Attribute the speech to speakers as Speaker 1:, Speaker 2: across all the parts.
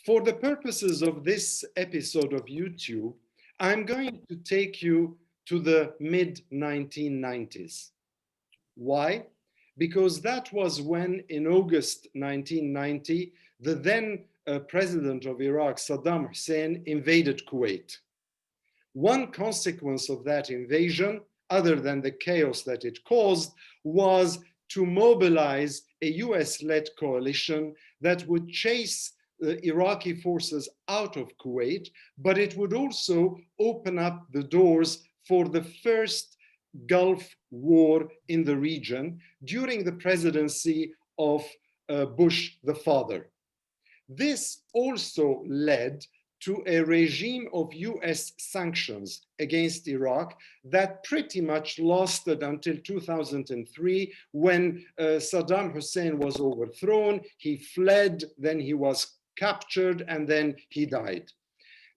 Speaker 1: For the purposes of this episode of YouTube, I'm going to take you to the mid-1990s. Why? Because that was when, in August 1990, the then president of Iraq, Saddam Hussein, invaded Kuwait. One consequence of that invasion, other than the chaos that it caused, was to mobilize a US-led coalition that would chase the Iraqi forces out of Kuwait, but it would also open up the doors for the first Gulf War in the region during the presidency of Bush the father. This also led to a regime of US sanctions against Iraq that pretty much lasted until 2003, when Saddam Hussein was overthrown, he fled, then he was captured, and then he died.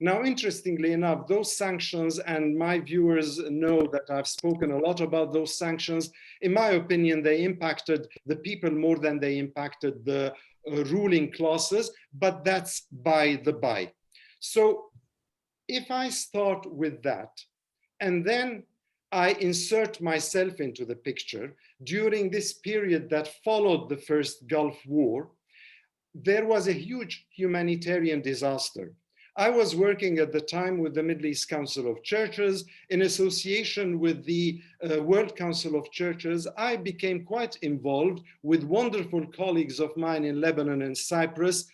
Speaker 1: Now, interestingly enough, those sanctions, and my viewers know that I've spoken a lot about those sanctions, in my opinion, they impacted the people more than they impacted the ruling classes, but that's by the by. So if I start with that, and then I insert myself into the picture, during this period that followed the first Gulf War, there was a huge humanitarian disaster. I was working at the time with the Middle East Council of Churches. In association with the World Council of Churches, I became quite involved with wonderful colleagues of mine in Lebanon and Cyprus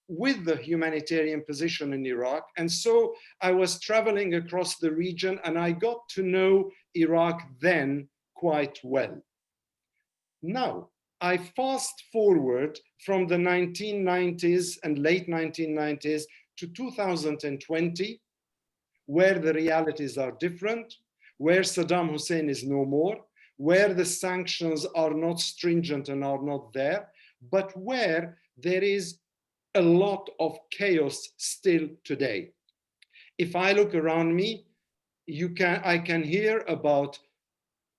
Speaker 1: with the humanitarian position in Iraq. And so I was traveling across the region, and I got to know Iraq then quite well. Now, I fast forward from the 1990s and late 1990s to 2020, where the realities are different, where Saddam Hussein is no more, where the sanctions are not stringent and are not there, but where there is a lot of chaos still today. If I look around me, I can hear about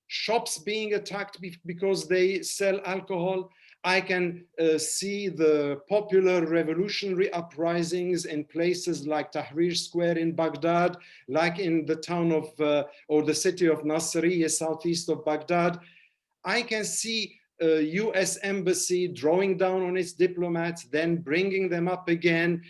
Speaker 1: shops being attacked because they sell alcohol. I can see the popular revolutionary uprisings in places like Tahrir Square in Baghdad, like in the town of, or the city of Nasiriyah, southeast of Baghdad. I can see a US embassy drawing down on its diplomats, then bringing them up again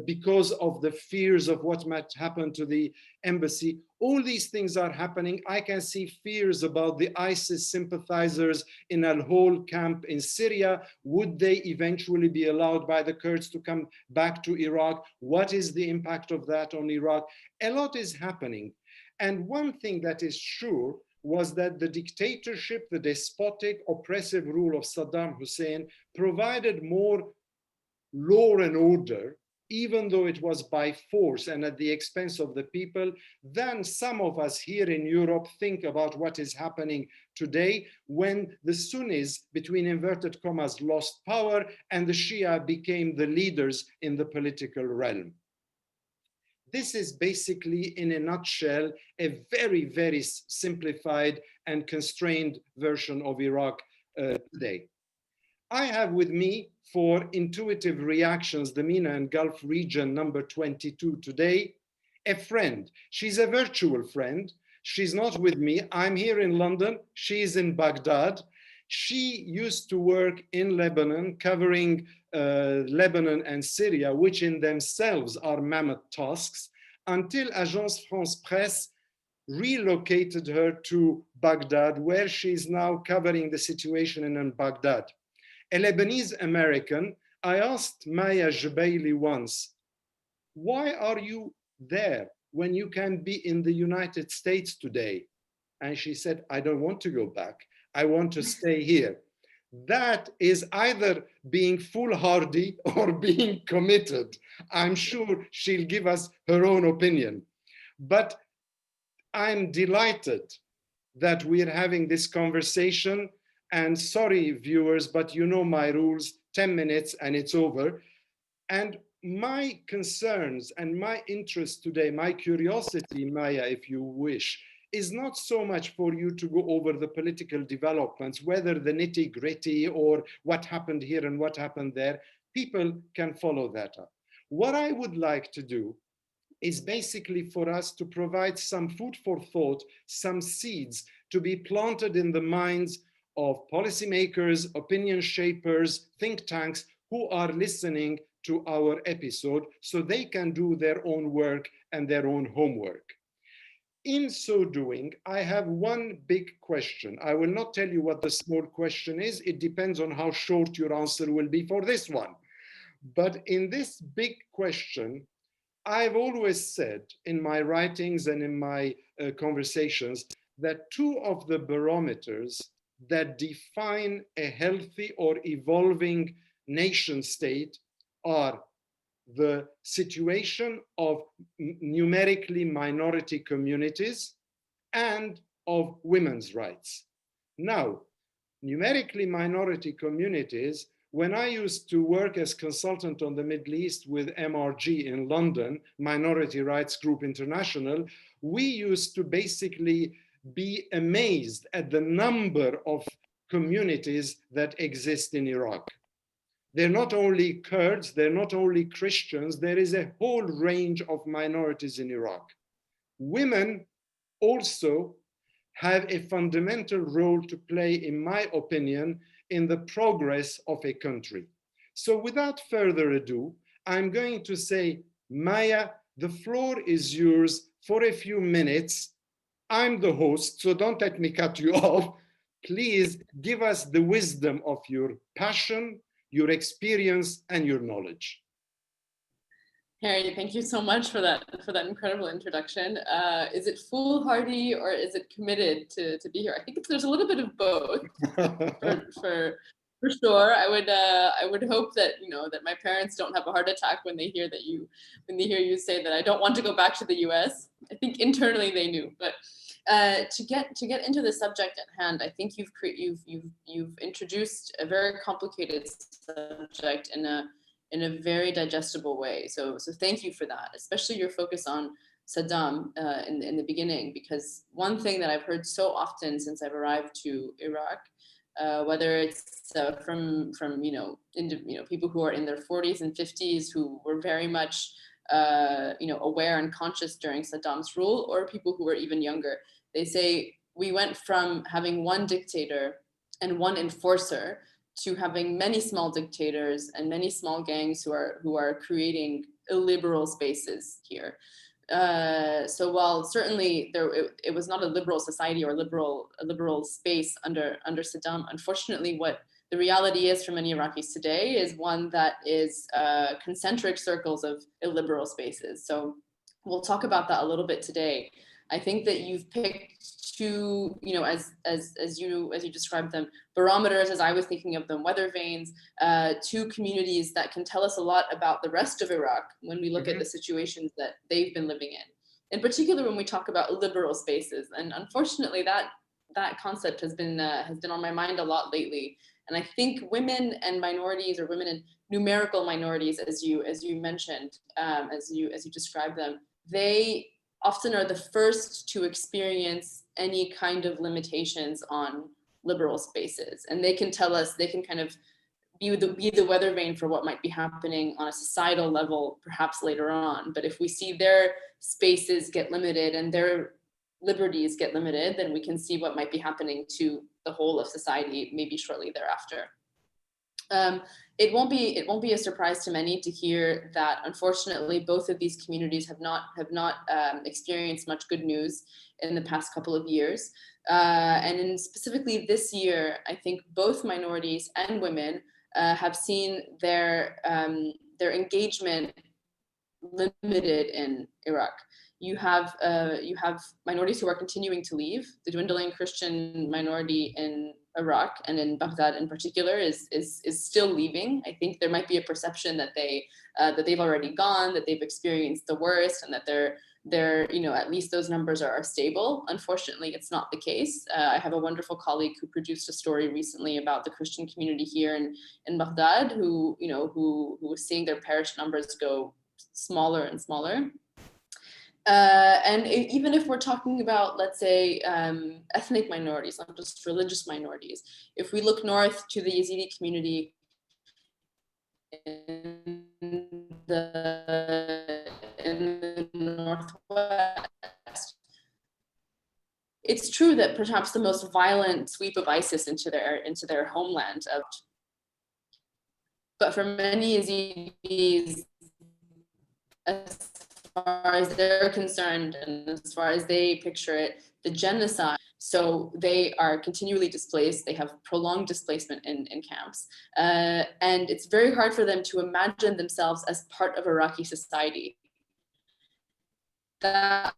Speaker 1: because of the fears of what might happen to the embassy. All these things are happening. I can see fears about the ISIS sympathizers in Al-Hol camp in Syria. Would they eventually be allowed by the Kurds to come back to Iraq? What is the impact of that on Iraq? A lot is happening. And one thing that is sure was that the dictatorship, the despotic, oppressive rule of Saddam Hussein provided more law and order, even though it was by force and at the expense of the people, than some of us here in Europe think about what is happening today, when the Sunnis, between inverted commas, lost power and the Shia became the leaders in the political realm. This is basically, in a nutshell, a very, very simplified and constrained version of Iraq today. I have with me, for Intuitive Reactions, the MENA and Gulf region number 22 today, a friend. She's a virtual friend. She's not with me. I'm here in London. She's in Baghdad. She used to work in Lebanon, covering Lebanon and Syria, which in themselves are mammoth tasks, until Agence France-Presse relocated her to Baghdad, where she's now covering the situation in Baghdad. A Lebanese American, I asked Maya Gebeily once, why are you there when you can be in the United States today? And she said, I don't want to go back. I want to stay here. That is either being foolhardy or being committed. I'm sure she'll give us her own opinion. But I'm delighted that we're having this conversation. And sorry, viewers, but you know my rules, 10 minutes and it's over. And my concerns and my interest today, my curiosity, Maya, if you wish, is not so much for you to go over the political developments, whether the nitty gritty or what happened here and what happened there. People can follow that up. What I would like to do is basically for us to provide some food for thought, some seeds to be planted in the minds of policymakers, opinion shapers, think tanks who are listening to our episode so they can do their own work and their own homework. In so doing, I have one big question. I will not tell you what the small question is. It depends on how short your answer will be for this one. But in this big question, I've always said in my writings and in my conversations that two of the barometers that define a healthy or evolving nation state are the situation of numerically minority communities and of women's rights. Now, numerically minority communities, when I used to work as consultant on the Middle East with MRG in London, Minority Rights Group International, we used to basically be amazed at the number of communities that exist in Iraq. They're not only Kurds, they're not only Christians, there is a whole range of minorities in Iraq. Women also have a fundamental role to play, in my opinion, in the progress of a country. So without further ado, I'm going to say, Maya, the floor is yours for a few minutes. I'm the host, so don't let me cut you off. Please give us the wisdom of your passion, your experience, and your knowledge.
Speaker 2: Harry, thank you so much for that incredible introduction. Is it foolhardy or is it committed to be here? I think there's a little bit of both. for sure. I would hope that that my parents don't have a heart attack when they hear you say that I don't want to go back to the U.S. I think internally they knew, but to get into the subject at hand, I think you've introduced a very complicated subject in a very digestible way. So thank you for that, especially your focus on Saddam in the beginning, because one thing that I've heard so often since I've arrived to Iraq, whether it's from people who are in their 40s and 50s who were very much aware and conscious during Saddam's rule, or people who were even younger, they say we went from having one dictator and one enforcer to having many small dictators and many small gangs who are creating illiberal spaces here. So while certainly it was not a liberal society or a liberal space under Saddam, unfortunately, what the reality is for many Iraqis today is one that is concentric circles of illiberal spaces. So we'll talk about that a little bit today. I think that you've picked two, as you described them, barometers, as I was thinking of them, weather vanes, two communities that can tell us a lot about the rest of Iraq when we look at the situations that they've been living in particular when we talk about liberal spaces. And unfortunately, that concept has been on my mind a lot lately. And I think women and minorities, or women and numerical minorities, as you mentioned, as you described them, they often are the first to experience any kind of limitations on liberal spaces. And they can tell us, they can kind of be the weather vane for what might be happening on a societal level, perhaps later on. But if we see their spaces get limited and their liberties get limited, then we can see what might be happening to the whole of society, maybe shortly thereafter. It won't be a surprise to many to hear that unfortunately both of these communities have not experienced much good news in the past couple of years, and specifically this year, I think both minorities and women have seen their engagement limited in Iraq. You have minorities who are continuing to leave. The dwindling Christian minority in Iraq and in Baghdad in particular is still leaving. I think there might be a perception that they've already gone, that they've experienced the worst, and that they're at least those numbers are stable. Unfortunately, it's not the case. I have a wonderful colleague who produced a story recently about the Christian community here in Baghdad, who was seeing their parish numbers go smaller and smaller. Even if we're talking about, let's say, ethnic minorities, not just religious minorities, if we look north to the Yazidi community in the northwest, it's true that perhaps the most violent sweep of ISIS into their homeland, but for many Yazidis, as far as they're concerned and as far as they picture it, the genocide. So they are continually displaced. They have prolonged displacement in camps. And it's very hard for them to imagine themselves as part of Iraqi society. That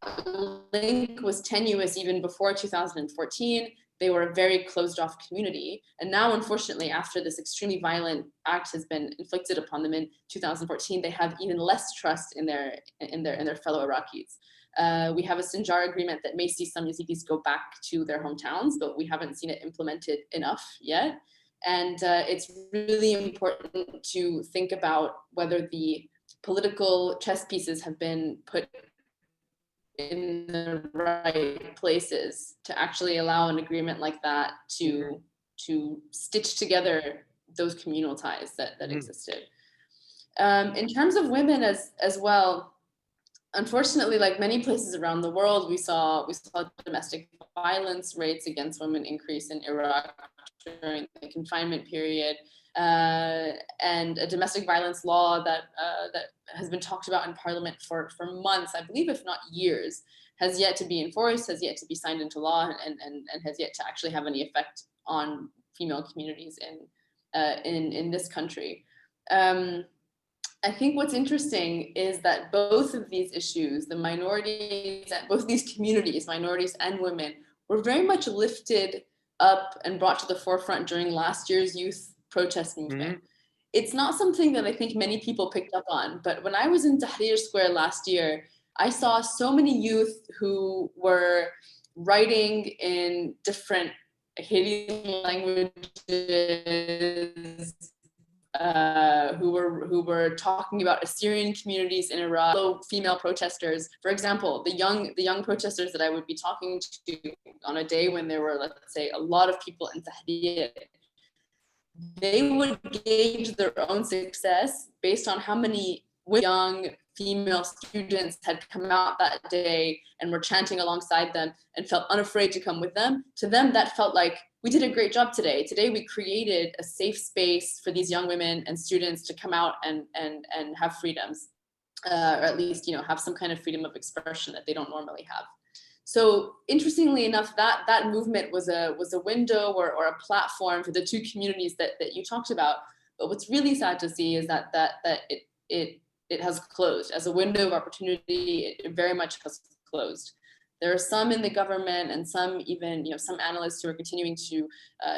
Speaker 2: link was tenuous even before 2014. They were a very closed off community. And now, unfortunately, after this extremely violent act has been inflicted upon them in 2014, they have even less trust in their fellow Iraqis. We have a Sinjar agreement that may see some Yazidis go back to their hometowns, but we haven't seen it implemented enough yet. And it's really important to think about whether the political chess pieces have been put in the right places to actually allow an agreement like that to stitch together those communal ties that existed. In terms of women as well, unfortunately, like many places around the world, we saw domestic violence rates against women increase in Iraq during the confinement period. And a domestic violence law that has been talked about in Parliament for months, I believe, if not years, has yet to be enforced, has yet to be signed into law, and has yet to actually have any effect on female communities in this country. I think what's interesting is that both of these issues, the minorities, both these communities, minorities and women, were very much lifted up and brought to the forefront during last year's youth protest movement. It's not something that I think many people picked up on, but when I was in Tahrir Square last year, I saw so many youth who were writing in different Haiti languages, who were talking about Assyrian communities in Iraq, female protesters. For example, the young protesters that I would be talking to on a day when there were, let's say, a lot of people in Tahrir, they would gauge their own success based on how many young female students had come out that day and were chanting alongside them and felt unafraid to come with them. To them, that felt like, we did a great job today. Today, we created a safe space for these young women and students to come out and have freedoms, or at least, have some kind of freedom of expression that they don't normally have. So interestingly enough, that movement was a window or a platform for the two communities that you talked about. But what's really sad to see is that it has closed. As a window of opportunity, it very much has closed. There are some in the government and some even, some analysts who are continuing to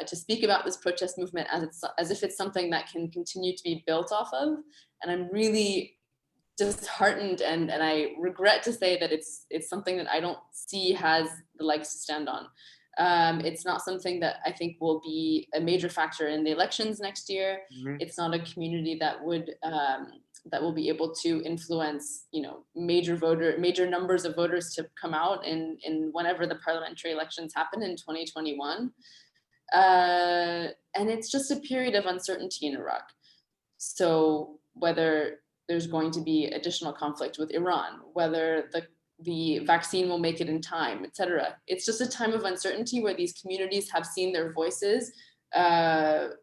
Speaker 2: speak about this protest movement as if it's something that can continue to be built off of. And I'm really disheartened and I regret to say that it's something that I don't see has the legs to stand on. It's not something that I think will be a major factor in the elections next year. It's not a community that will be able to influence, major numbers of voters to come out in whenever the parliamentary elections happen in 2021. And it's just a period of uncertainty in Iraq. So whether there's going to be additional conflict with Iran, whether the vaccine will make it in time, etc. It's just a time of uncertainty where these communities have seen their voices, they're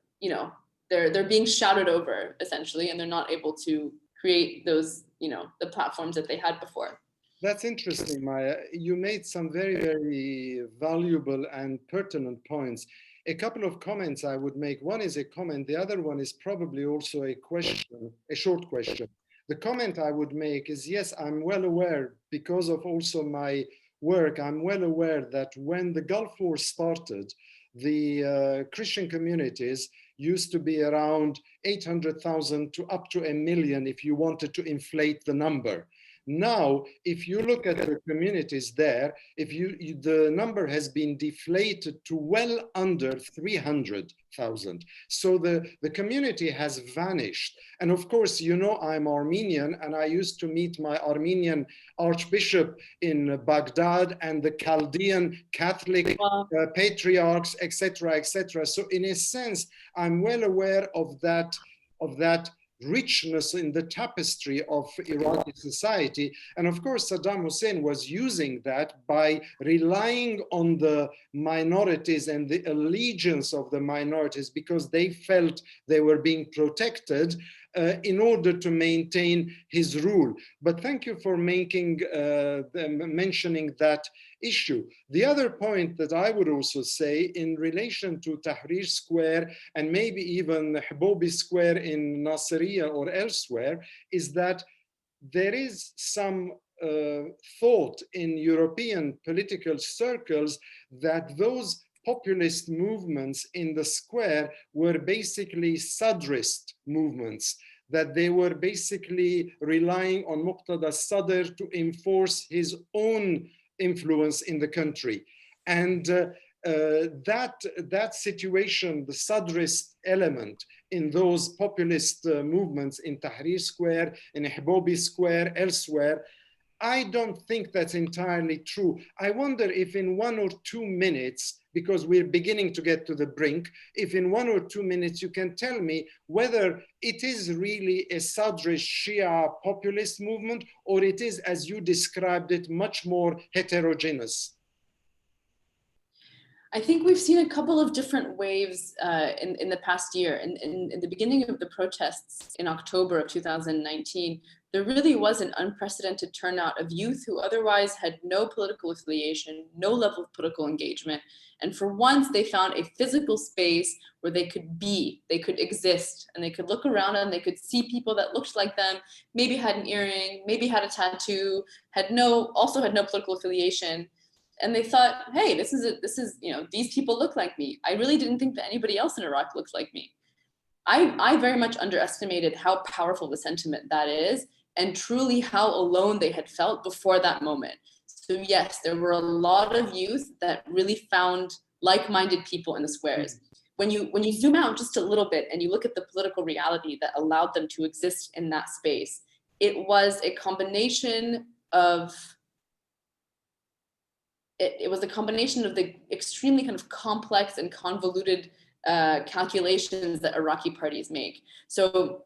Speaker 2: being shouted over essentially, and they're not able to create those, the platforms that they had before.
Speaker 1: That's interesting, Maya. You made some very, very valuable and pertinent points. A couple of comments I would make. One is a comment. The other one is probably also a question, a short question. The comment I would make is, yes, I'm well aware, because of also my work, I'm well aware that when the Gulf War started, the Christian communities used to be around 800,000 to up to 1 million if you wanted to inflate the number. Now, if you look at the communities there, the number has been deflated to well under 300,000. So the community has vanished. And of course, you know, I'm Armenian, and I used to meet my Armenian Archbishop in Baghdad and the Chaldean Catholic patriarchs, etc., etc. So in a sense, I'm well aware of that richness in the tapestry of Iraqi society. And of course, Saddam Hussein was using that by relying on the minorities and the allegiance of the minorities, because they felt they were being protected in order to maintain his rule. But thank you for mentioning that issue. The other point that I would also say in relation to Tahrir Square and maybe even Hbobi Square in Nasiriyah or elsewhere is that there is some thought in European political circles that those populist movements in the square were basically Sadrist movements, that they were basically relying on Muqtada Sadr to enforce his own influence in the country. And that situation, the Sadrist element in those populist movements in Tahrir Square, in Hbobi Square, elsewhere, I don't think that's entirely true. I wonder if in 1 or 2 minutes, because we're beginning to get to the brink, if in 1 or 2 minutes you can tell me whether it is really a Sadrist Shia populist movement, or it is, as you described it, much more heterogeneous.
Speaker 2: I think we've seen a couple of different waves in the past year. In the beginning of the protests in October of 2019, there really was an unprecedented turnout of youth who otherwise had no political affiliation, no level of political engagement. And for once, they found a physical space where they could be, they could exist, and they could look around and they could see people that looked like them, maybe had an earring, maybe had a tattoo, also had no political affiliation. And they thought, hey, this is, you know, these people look like me. I really didn't think that anybody else in Iraq looked like me. I very much underestimated how powerful the sentiment that is, and truly how alone they had felt before that moment. So yes, there were a lot of youth that really found like-minded people in the squares. When you zoom out just a little bit and you look at the political reality that allowed them to exist in that space, it was a combination of the extremely kind of complex and convoluted calculations that Iraqi parties make. So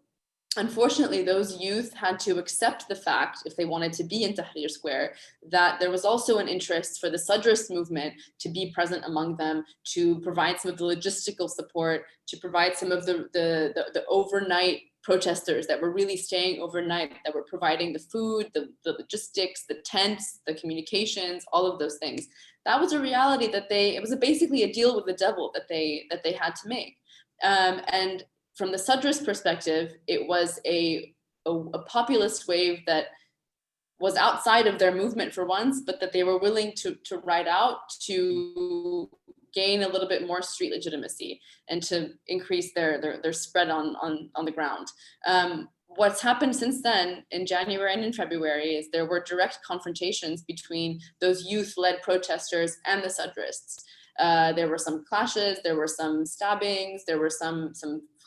Speaker 2: unfortunately, those youth had to accept the fact, if they wanted to be in Tahrir Square, that there was also an interest for the Sadrist movement to be present among them, to provide some of the logistical support, to provide some of the overnight protesters that were really staying overnight, that were providing the food, the logistics, the tents, the communications, all of those things. That was a reality it was basically a deal with the devil that they had to make. And from the Sadrist perspective, it was a populist wave that was outside of their movement for once, but that they were willing to ride out to gain a little bit more street legitimacy and to increase their spread on the ground. What's happened since then in January and in February is there were direct confrontations between those youth-led protesters and the Sadrists. There were some clashes, there were some stabbings, there were some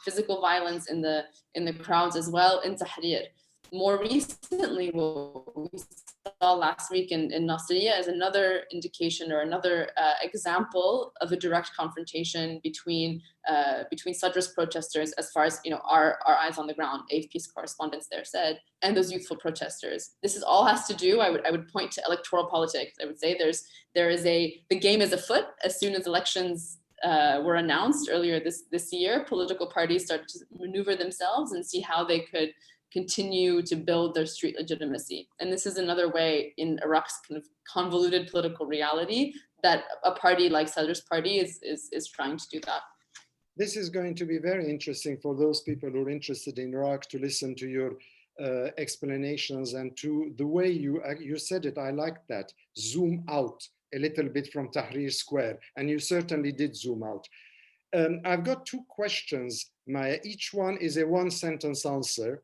Speaker 2: physical violence in the crowds as well in Tahrir. More recently, what we saw last week in Nasiriyah is another indication or another example of a direct confrontation between Sadrist protesters, as far as our eyes on the ground, AFP's correspondents there said, and those youthful protesters. This all has to do, I would point to electoral politics. I would say the game is afoot. As soon as elections were announced earlier this year, political parties started to maneuver themselves and see how they could continue to build their street legitimacy. And this is another way in Iraq's kind of convoluted political reality that a party like Sadr's party is trying to do that.
Speaker 1: This is going to be very interesting for those people who are interested in Iraq to listen to your explanations and to the way you said it. I like that. Zoom out a little bit from Tahrir Square, and you certainly did zoom out. I've got 2 questions, Maya. Each one is a 1-sentence answer,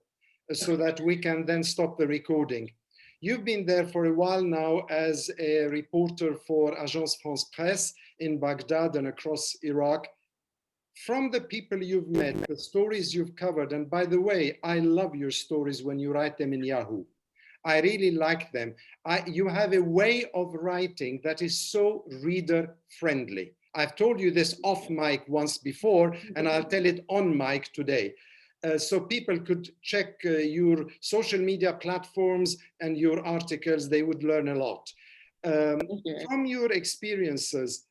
Speaker 1: so that we can then stop the recording. You've been there for a while now as a reporter for Agence France-Presse in Baghdad and across Iraq. From the people you've met, the stories you've covered, and by the way, I love your stories when you write them in Yahoo. I really like them. You have a way of writing that is so reader friendly. I've told you this off mic once before, and I'll tell it on mic today. So people could check your social media platforms and your articles. They would learn a lot. From your experiences,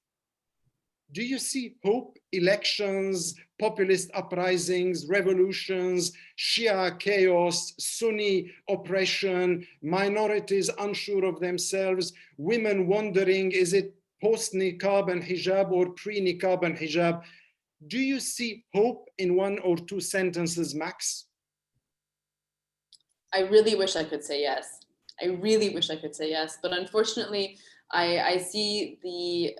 Speaker 1: do you see hope? Elections, populist uprisings, revolutions, Shia chaos, Sunni oppression, minorities unsure of themselves, women wondering, is it post-niqab and hijab or pre-niqab and hijab? Do you see hope in 1 or 2 sentences max?
Speaker 2: I really wish I could say yes. I really wish I could say yes, but unfortunately, I see the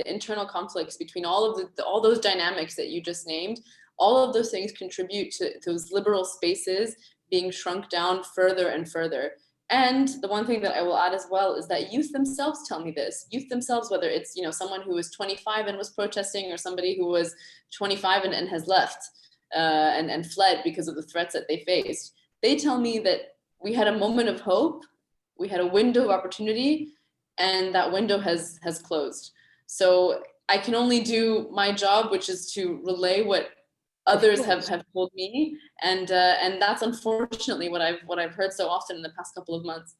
Speaker 2: internal conflicts between all those dynamics that you just named. All of those things contribute to those liberal spaces being shrunk down further and further. And the one thing that I will add as well is that youth themselves tell me this. Youth themselves, whether it's someone who was 25 and was protesting, or somebody who was 25 and has left and fled because of the threats that they faced, they tell me that we had a moment of hope, we had a window of opportunity, and that window has closed. So I can only do my job, which is to relay what others have told me, and that's unfortunately what I've heard so often in the past couple of months.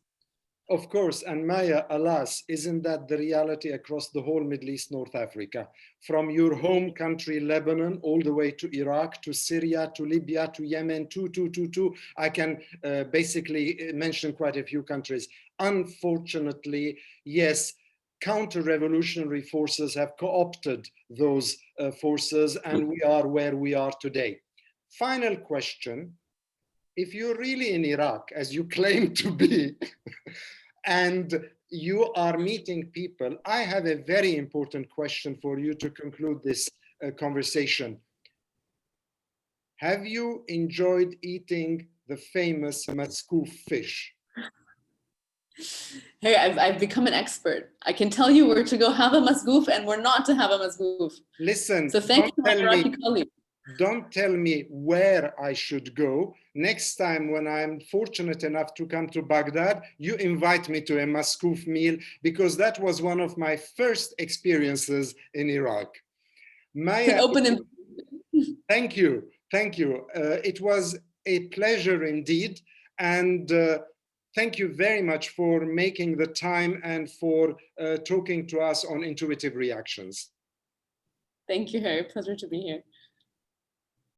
Speaker 1: Of course, and Maya, alas, isn't that the reality across the whole Middle East, North Africa? From your home country, Lebanon, all the way to Iraq, to Syria, to Libya, to Yemen, I can basically mention quite a few countries. Unfortunately, yes, counter-revolutionary forces have co-opted those forces, and we are where we are today. Final question. If you're really in Iraq, as you claim to be, and you are meeting people, I have a very important question for you to conclude this conversation. Have you enjoyed eating the famous maskoof fish?
Speaker 2: Hey, I've become an expert. I can tell you where to go have a maskoof and where not to have a maskoof.
Speaker 1: Listen,
Speaker 2: so thank you, my Iraqi colleague.
Speaker 1: Don't tell me where I should go. Next time when I'm fortunate enough to come to Baghdad, you invite me to a maskoof meal, because that was one of my first experiences in Iraq. Maya, thank you. Thank you. It was a pleasure indeed. And thank you very much for making the time and for talking to us on Intuitive Reactions.
Speaker 2: Thank you, Harry. Pleasure to be here.